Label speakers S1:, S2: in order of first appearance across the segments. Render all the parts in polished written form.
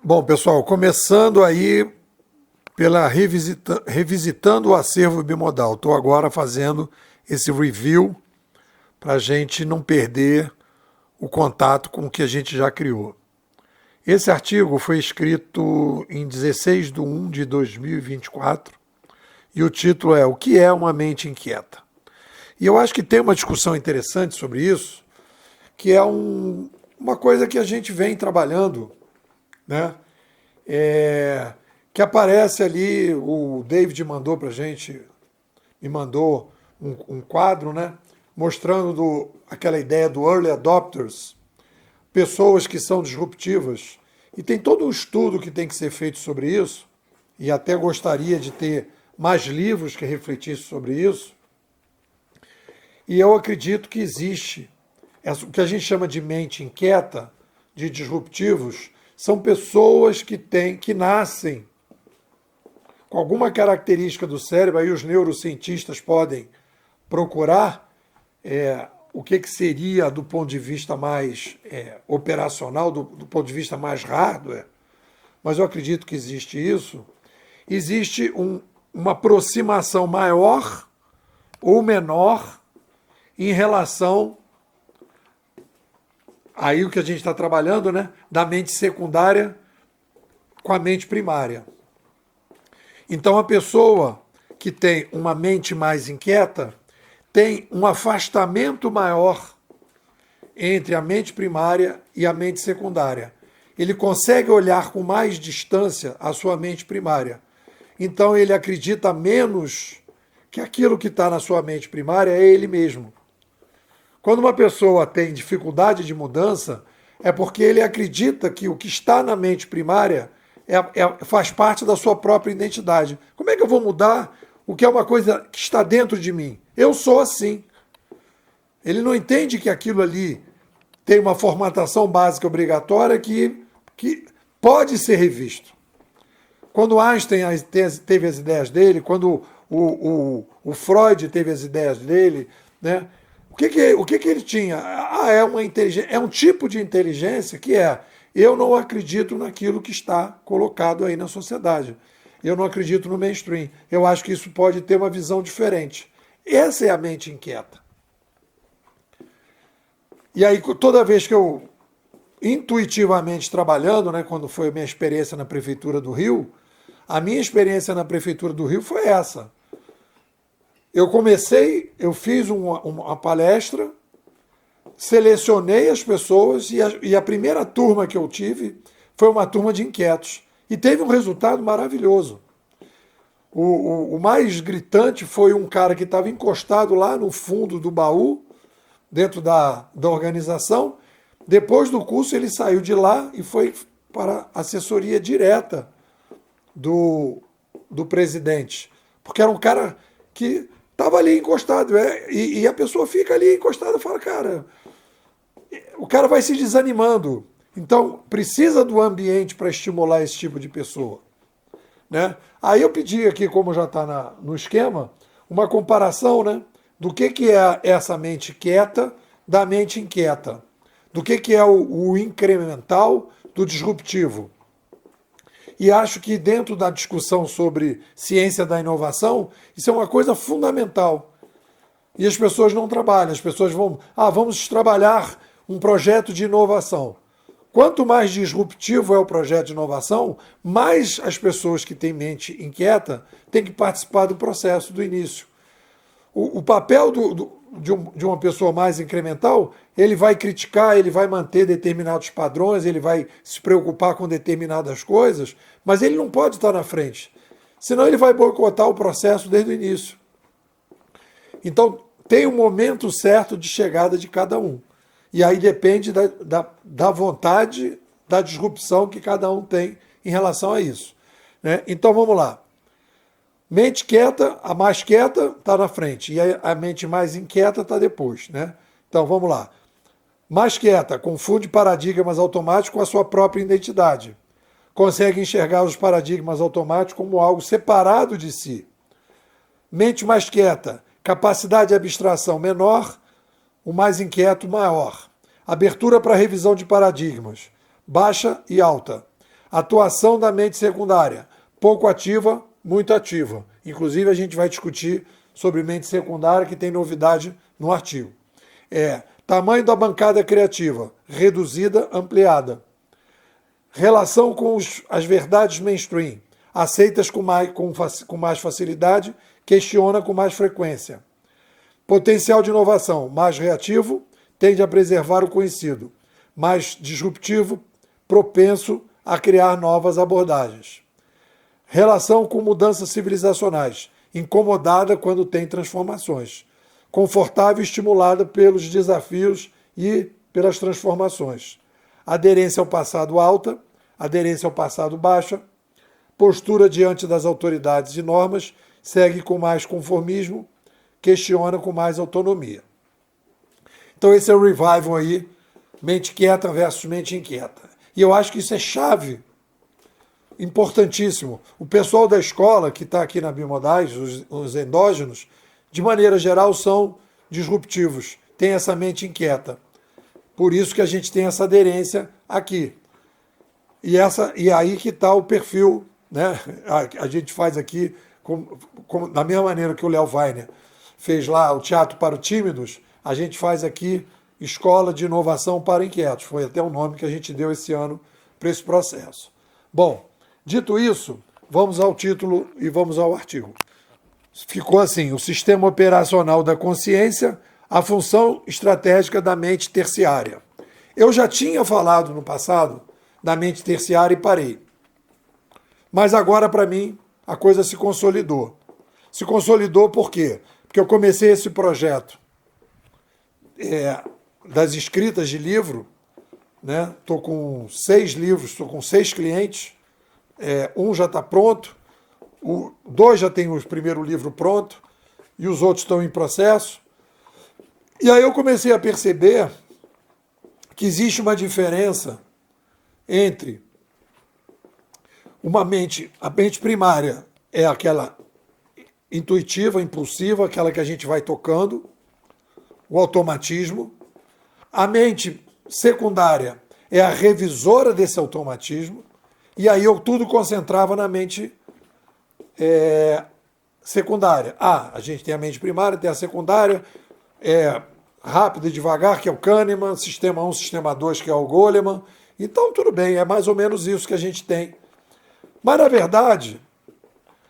S1: Bom, pessoal, começando aí pela revisitando o acervo bimodal. Estou agora fazendo esse review para a gente não perder o contato com o que a gente já criou. Esse artigo foi escrito em 16 de 1 de 2024 e o título é O que é uma mente inquieta? E eu acho que tem uma discussão interessante sobre isso, que é uma coisa que a gente vem trabalhando, né? Que aparece ali, o David mandou para a gente, me mandou um quadro, né? Mostrando aquela ideia do early adopters, pessoas que são disruptivas. E tem todo um estudo que tem que ser feito sobre isso, e até gostaria de ter mais livros que refletissem sobre isso. E eu acredito que existe o que a gente chama de mente inquieta, de disruptivos, são pessoas que nascem com alguma característica do cérebro, aí os neurocientistas podem procurar o que seria do ponto de vista mais operacional, do ponto de vista mais hardware, mas eu acredito que existe isso. Existe uma aproximação maior ou menor em relação aí o que a gente está trabalhando, né, da mente secundária com a mente primária. Então, a pessoa que tem uma mente mais inquieta tem um afastamento maior entre a mente primária e a mente secundária. Ele consegue olhar com mais distância a sua mente primária. Então, ele acredita menos que aquilo que está na sua mente primária é ele mesmo. Quando uma pessoa tem dificuldade de mudança, é porque ele acredita que o que está na mente primária faz parte da sua própria identidade. Como é que eu vou mudar o que é uma coisa que está dentro de mim? Eu sou assim. Ele não entende que aquilo ali tem uma formatação básica obrigatória que pode ser revisto. Quando Einstein teve as ideias dele, quando o Freud teve as ideias dele, né? O que ele tinha? É um tipo de inteligência que eu não acredito naquilo que está colocado aí na sociedade. Eu não acredito no mainstream. Eu acho que isso pode ter uma visão diferente. Essa é a mente inquieta. E aí, toda vez que eu, intuitivamente trabalhando, né, quando foi a minha experiência na Prefeitura do Rio, a minha experiência na Prefeitura do Rio foi essa. Eu fiz uma palestra, selecionei as pessoas e a primeira turma que eu tive foi uma turma de inquietos. E teve um resultado maravilhoso. O mais gritante foi um cara que estava encostado lá no fundo do baú, dentro da organização. Depois do curso ele saiu de lá e foi para a assessoria direta do presidente. Porque era um cara que estava ali encostado, e a pessoa fica ali encostada e fala, cara, o cara vai se desanimando. Então, precisa do ambiente para estimular esse tipo de pessoa. Né? Aí eu pedi aqui, como já está no esquema, uma comparação, né, do que é essa mente quieta da mente inquieta, do que é o incremental do disruptivo. E acho que dentro da discussão sobre ciência da inovação, isso é uma coisa fundamental. E as pessoas não trabalham, as pessoas vamos trabalhar um projeto de inovação. Quanto mais disruptivo é o projeto de inovação, mais as pessoas que têm mente inquieta têm que participar do processo do início. O papel de uma pessoa mais incremental, ele vai criticar, ele vai manter determinados padrões, ele vai se preocupar com determinadas coisas, mas ele não pode estar na frente. Senão ele vai boicotar o processo desde o início. Então, tem um momento certo de chegada de cada um. E aí depende da vontade, da disrupção que cada um tem em relação a isso. Né? Então, vamos lá. Mente quieta, a mais quieta está na frente, e a mente mais inquieta está depois. Né? Então, vamos lá. Mais quieta, confunde paradigmas automáticos com a sua própria identidade. Consegue enxergar os paradigmas automáticos como algo separado de si. Mente mais quieta, capacidade de abstração menor, o mais inquieto maior. Abertura para revisão de paradigmas, baixa e alta. Atuação da mente secundária, pouco ativa, muito ativa. Inclusive, a gente vai discutir sobre mente secundária, que tem novidade no artigo. Tamanho da bancada criativa, reduzida, ampliada. Relação com as verdades mainstream, aceitas com mais facilidade, questiona com mais frequência. Potencial de inovação, mais reativo, tende a preservar o conhecido. Mais disruptivo, propenso a criar novas abordagens. Relação com mudanças civilizacionais, incomodada quando tem transformações. Confortável e estimulada pelos desafios e pelas transformações. Aderência ao passado alta, aderência ao passado baixa. Postura diante das autoridades e normas, segue com mais conformismo, questiona com mais autonomia. Então esse é o revival aí, mente quieta versus mente inquieta. E eu acho que isso é chave, importantíssimo. O pessoal da escola que está aqui na Bimodais, os endógenos, de maneira geral são disruptivos, têm essa mente inquieta. Por isso que a gente tem essa aderência aqui. E aí que está o perfil, né? A gente faz aqui, da mesma maneira que o Léo Weiner fez lá o Teatro para os Tímidos, a gente faz aqui Escola de Inovação para Inquietos. Foi até o nome que a gente deu esse ano para esse processo. Bom, dito isso, vamos ao título e vamos ao artigo. Ficou assim: o sistema operacional da consciência, a função estratégica da mente terciária. Eu já tinha falado no passado da mente terciária e parei. Mas agora, para mim, a coisa se consolidou. Se consolidou por quê? Porque eu comecei esse projeto das escritas de livro, né? Estou com 6 livros, estou com 6 clientes, um já está pronto, 2 já tem o primeiro livro pronto e os outros estão em processo. E aí eu comecei a perceber que existe uma diferença entre a mente primária é aquela intuitiva, impulsiva, aquela que a gente vai tocando, o automatismo. A mente secundária é a revisora desse automatismo, e aí eu tudo concentrava na mente secundária. A gente tem a mente primária, tem a secundária, rápido e devagar, que é o Kahneman, sistema 1, sistema 2, que é o Goleman. Então, tudo bem, é mais ou menos isso que a gente tem. Mas, na verdade,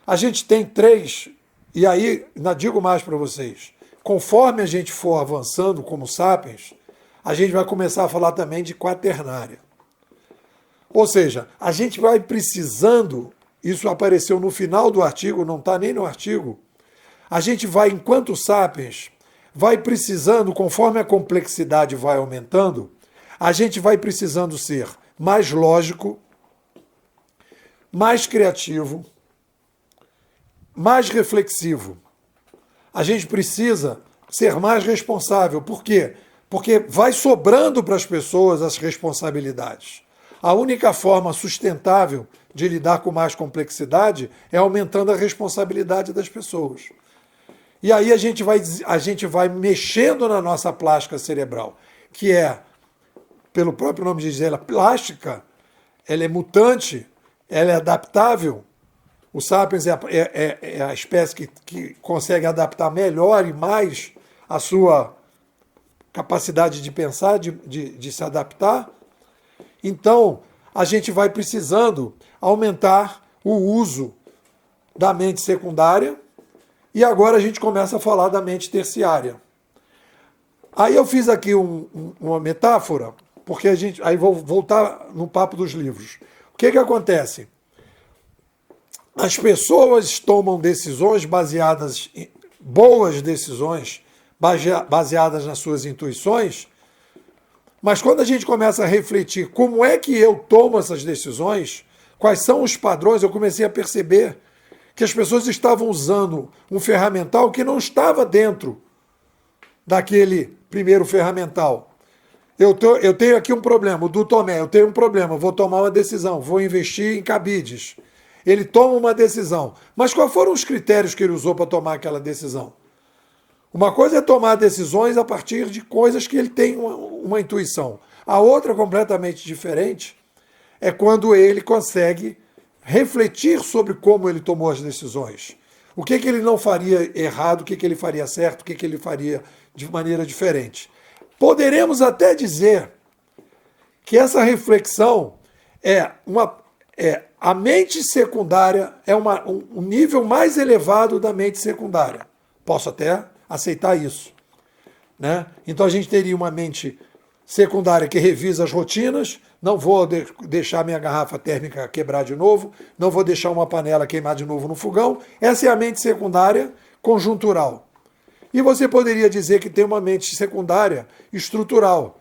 S1: a gente tem 3, e aí, ainda digo mais para vocês, conforme a gente for avançando como sapiens, a gente vai começar a falar também de quaternária. Ou seja, a gente vai precisando, isso apareceu no final do artigo, não está nem no artigo, a gente vai, enquanto sapiens, vai precisando, conforme a complexidade vai aumentando, a gente vai precisando ser mais lógico, mais criativo, mais reflexivo. A gente precisa ser mais responsável. Por quê? Porque vai sobrando para as pessoas as responsabilidades. A única forma sustentável de lidar com mais complexidade é aumentando a responsabilidade das pessoas. E aí a gente vai mexendo na nossa plástica cerebral, que é, pelo próprio nome de dizer, ela é plástica, ela é mutante, ela é adaptável. O Sapiens é a espécie que consegue adaptar melhor e mais a sua capacidade de pensar, de se adaptar. Então, a gente vai precisando aumentar o uso da mente secundária e agora a gente começa a falar da mente terciária. Aí eu fiz aqui uma metáfora, porque aí vou voltar no papo dos livros. O que acontece? As pessoas tomam decisões boas decisões, baseadas nas suas intuições, mas quando a gente começa a refletir como é que eu tomo essas decisões, quais são os padrões, eu comecei a perceber que as pessoas estavam usando um ferramental que não estava dentro daquele primeiro ferramental. Eu tenho aqui um problema, o do Tomé, eu tenho um problema, vou tomar uma decisão, vou investir em cabides. Ele toma uma decisão, mas quais foram os critérios que ele usou para tomar aquela decisão? Uma coisa é tomar decisões a partir de coisas que ele tem uma intuição. A outra, completamente diferente, é quando ele consegue refletir sobre como ele tomou as decisões. O que ele não faria errado, o que ele faria certo, o que ele faria de maneira diferente. Poderemos até dizer que essa reflexão a mente secundária é um nível mais elevado da mente secundária. Posso até aceitar isso, né? Então a gente teria uma mente secundária que revisa as rotinas, não vou deixar minha garrafa térmica quebrar de novo, não vou deixar uma panela queimar de novo no fogão. Essa é a mente secundária conjuntural. E você poderia dizer que tem uma mente secundária estrutural,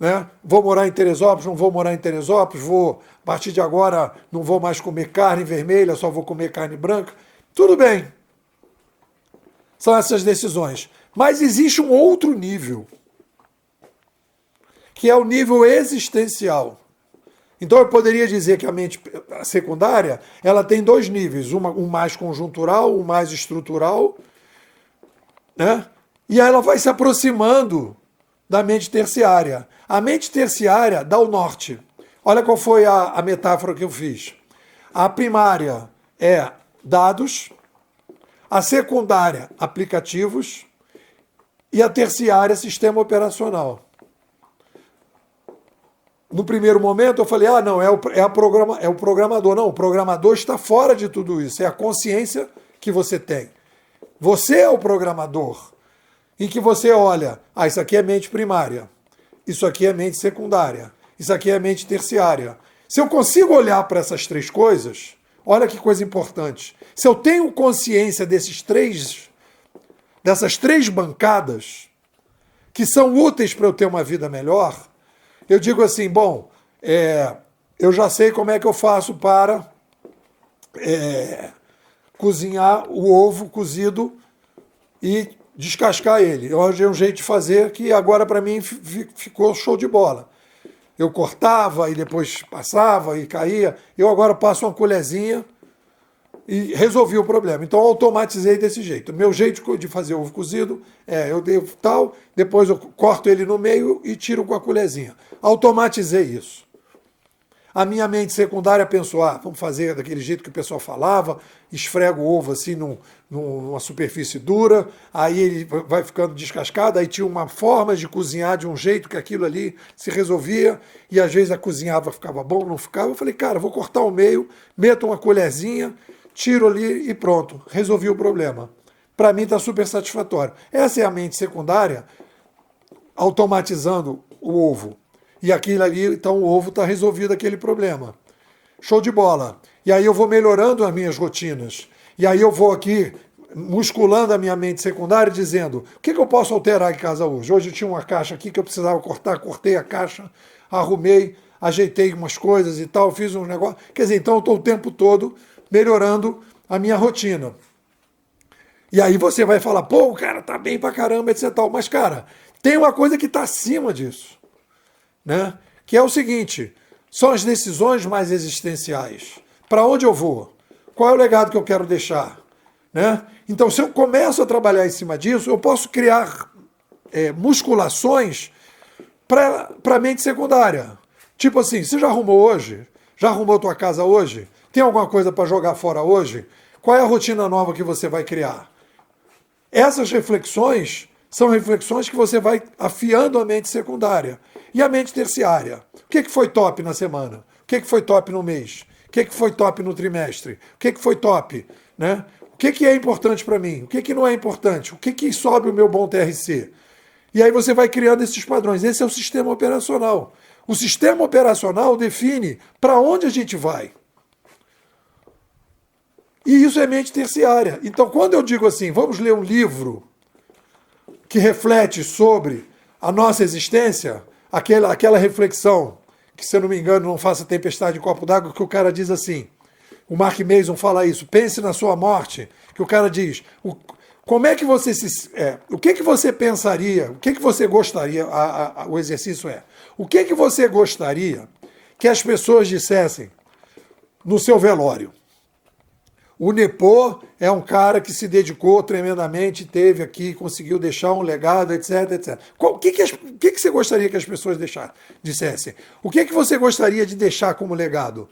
S1: né? Vou morar em Teresópolis, não vou morar em Teresópolis, a partir de agora não vou mais comer carne vermelha, só vou comer carne branca. Tudo bem. São essas decisões. Mas existe um outro nível, que é o nível existencial. Então eu poderia dizer que a mente secundária ela tem dois níveis, um mais conjuntural, um mais estrutural, né? E aí ela vai se aproximando da mente terciária. A mente terciária dá o norte. Olha qual foi a metáfora que eu fiz. A primária é dados, a secundária, aplicativos, e a terciária, sistema operacional. No primeiro momento eu falei, não, é o programador. Não, o programador está fora de tudo isso, é a consciência que você tem. Você é o programador, em que você olha, isso aqui é mente primária, isso aqui é mente secundária, isso aqui é mente terciária. Se eu consigo olhar para essas três coisas, olha que coisa importante. Se eu tenho consciência dessas três bancadas, que são úteis para eu ter uma vida melhor, eu digo assim, eu já sei como é que eu faço para cozinhar o ovo cozido e descascar ele. Eu arranjei um jeito de fazer que agora para mim ficou show de bola. Eu cortava e depois passava e caía. Eu agora passo uma colherzinha e resolvi o problema. Então eu automatizei desse jeito. O meu jeito de fazer ovo cozido eu devo tal, depois eu corto ele no meio e tiro com a colherzinha. Automatizei isso. A minha mente secundária pensou, vamos fazer daquele jeito que o pessoal falava, esfrega o ovo assim numa superfície dura, aí ele vai ficando descascado, aí tinha uma forma de cozinhar de um jeito que aquilo ali se resolvia, e às vezes a cozinhava, ficava bom, não ficava. Eu falei, cara, vou cortar o meio, meto uma colherzinha, tiro ali e pronto, resolvi o problema. Para mim está super satisfatório. Essa é a mente secundária automatizando o ovo. E aquilo ali, então o ovo está resolvido aquele problema. Show de bola. E aí eu vou melhorando as minhas rotinas. E aí eu vou aqui musculando a minha mente secundária, dizendo, o que eu posso alterar em casa hoje? Hoje eu tinha uma caixa aqui que eu precisava cortar, cortei a caixa, arrumei, ajeitei umas coisas e tal, fiz um negócio. Quer dizer, então eu estou o tempo todo melhorando a minha rotina. E aí você vai falar, o cara tá bem pra caramba, etc. Mas, cara, tem uma coisa que está acima disso, né? Que é o seguinte, são as decisões mais existenciais. Para onde eu vou? Qual é o legado que eu quero deixar? Né? Então, se eu começo a trabalhar em cima disso, eu posso criar musculações para a mente secundária. Tipo assim, você já arrumou hoje? Já arrumou tua casa hoje? Tem alguma coisa para jogar fora hoje? Qual é a rotina nova que você vai criar? Essas reflexões são reflexões que você vai afiando a mente secundária. E a mente terciária? O que foi top na semana? O que foi top no mês? O que foi top no trimestre? O que foi top? Né? O que é importante para mim? O que não é importante? O que sobe o meu bom TRC? E aí você vai criando esses padrões. Esse é o sistema operacional. O sistema operacional define para onde a gente vai. E isso é mente terciária. Então, quando eu digo assim, vamos ler um livro que reflete sobre a nossa existência, aquela reflexão, que se eu não me engano, Não Faça Tempestade em Copo d'Água, que o cara diz assim, o Mark Mason fala isso, pense na sua morte, que o cara diz, como é que você o que você pensaria, o que você gostaria, o exercício o que você gostaria que as pessoas dissessem no seu velório? O Nepo é um cara que se dedicou tremendamente, teve aqui, conseguiu deixar um legado, etc, etc. O que você gostaria que as pessoas dissessem? O que você gostaria de deixar como legado?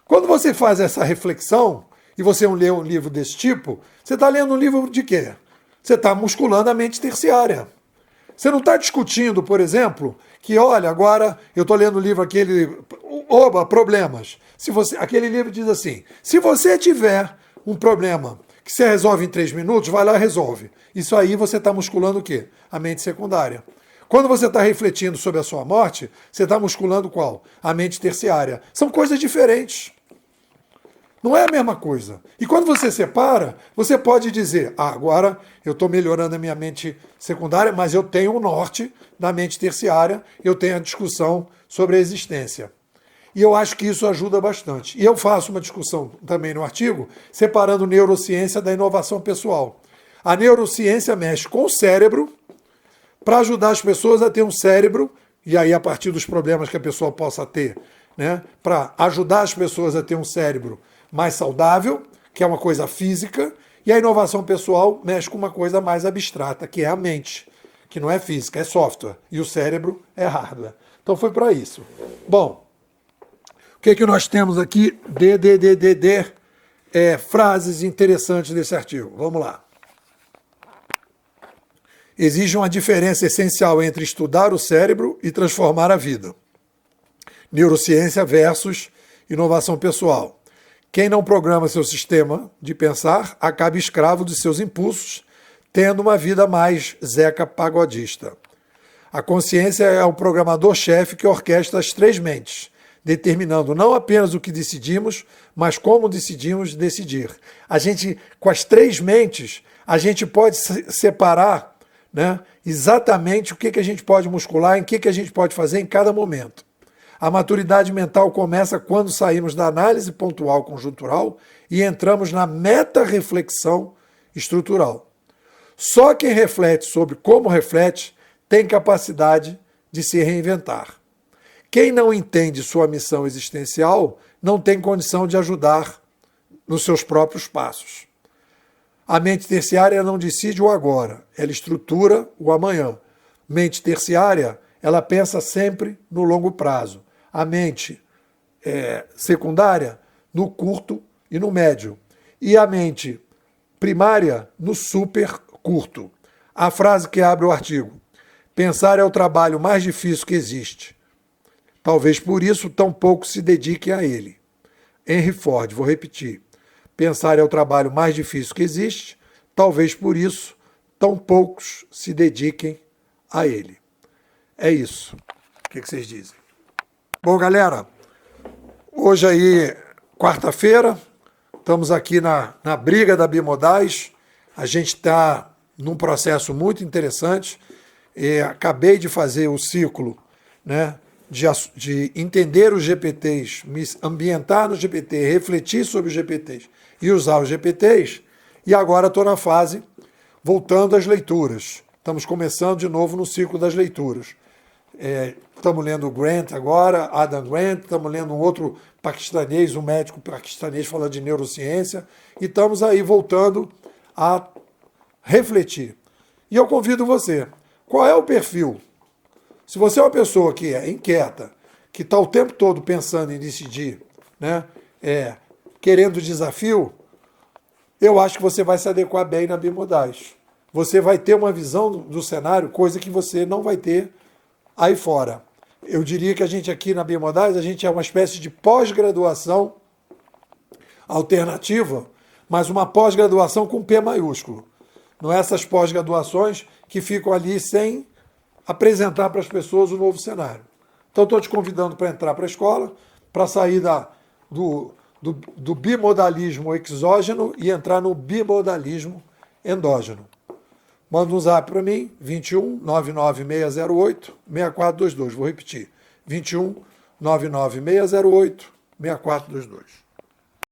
S1: Quando você faz essa reflexão, e você lê um livro desse tipo, você está lendo um livro de quê? Você está musculando a mente terciária. Você não está discutindo, por exemplo, que, olha, agora eu estou lendo o livro aquele, problemas. Aquele livro diz assim, se você tiver um problema que você resolve em 3 minutos, vai lá e resolve. Isso aí você está musculando o quê? A mente secundária. Quando você está refletindo sobre a sua morte, você está musculando qual? A mente terciária. São coisas diferentes. Não é a mesma coisa. E quando você separa, você pode dizer, agora eu estou melhorando a minha mente secundária, mas eu tenho o norte da mente terciária, eu tenho a discussão sobre a existência. E eu acho que isso ajuda bastante. E eu faço uma discussão também no artigo, separando neurociência da inovação pessoal. A neurociência mexe com o cérebro, para ajudar as pessoas a ter um cérebro, e aí a partir dos problemas que a pessoa possa ter, né, para ajudar as pessoas a ter um cérebro mais saudável, que é uma coisa física, e a inovação pessoal mexe com uma coisa mais abstrata, que é a mente, que não é física, é software, e o cérebro é hardware. Então foi para isso. Bom, o que nós temos aqui? Frases interessantes desse artigo. Vamos lá. Existe uma diferença essencial entre estudar o cérebro e transformar a vida. Neurociência versus inovação pessoal. Quem não programa seu sistema de pensar acaba escravo de seus impulsos, tendo uma vida mais Zeca Pagodista. A consciência é o programador-chefe que orquestra as 3 mentes, determinando não apenas o que decidimos, mas como decidimos decidir. Com as 3 mentes, a gente pode separar, né, exatamente o que a gente pode muscular, em que a gente pode fazer em cada momento. A maturidade mental começa quando saímos da análise pontual conjuntural e entramos na meta-reflexão estrutural. Só quem reflete sobre como reflete tem capacidade de se reinventar. Quem não entende sua missão existencial não tem condição de ajudar nos seus próprios passos. A mente terciária não decide o agora, ela estrutura o amanhã. Mente terciária, ela pensa sempre no longo prazo. A mente secundária, no curto e no médio. E a mente primária, no super curto. A frase que abre o artigo. Pensar é o trabalho mais difícil que existe. Talvez por isso tão pouco se dediquem a ele. Henry Ford, vou repetir. Pensar é o trabalho mais difícil que existe. Talvez por isso tão poucos se dediquem a ele. É isso. O que vocês dizem? Bom, galera, hoje aí, quarta-feira, estamos aqui na briga da Bimodais. A gente está num processo muito interessante. Acabei de fazer o ciclo, né, de entender os GPTs, me ambientar no GPT, refletir sobre os GPTs e usar os GPTs. E agora estou na fase, voltando às leituras. Estamos começando de novo no ciclo das leituras. Estamos lendo o Grant agora, Adam Grant, estamos lendo um outro paquistanês, um médico paquistanês falando de neurociência, e estamos aí voltando a refletir. E eu convido você, qual é o perfil? Se você é uma pessoa que é inquieta, que está o tempo todo pensando em decidir, né, querendo desafio, eu acho que você vai se adequar bem na Bimodais. Você vai ter uma visão do cenário, coisa que você não vai ter aí fora. Eu diria que a gente aqui na Bimodais, a gente é uma espécie de pós-graduação alternativa, mas uma pós-graduação com P maiúsculo. Não é essas pós-graduações que ficam ali sem apresentar para as pessoas o novo cenário. Então estou te convidando para entrar para a escola, para sair do bimodalismo exógeno e entrar no bimodalismo endógeno. Manda um zap para mim, 21 99608 6422. Vou repetir, 21 99608 6422.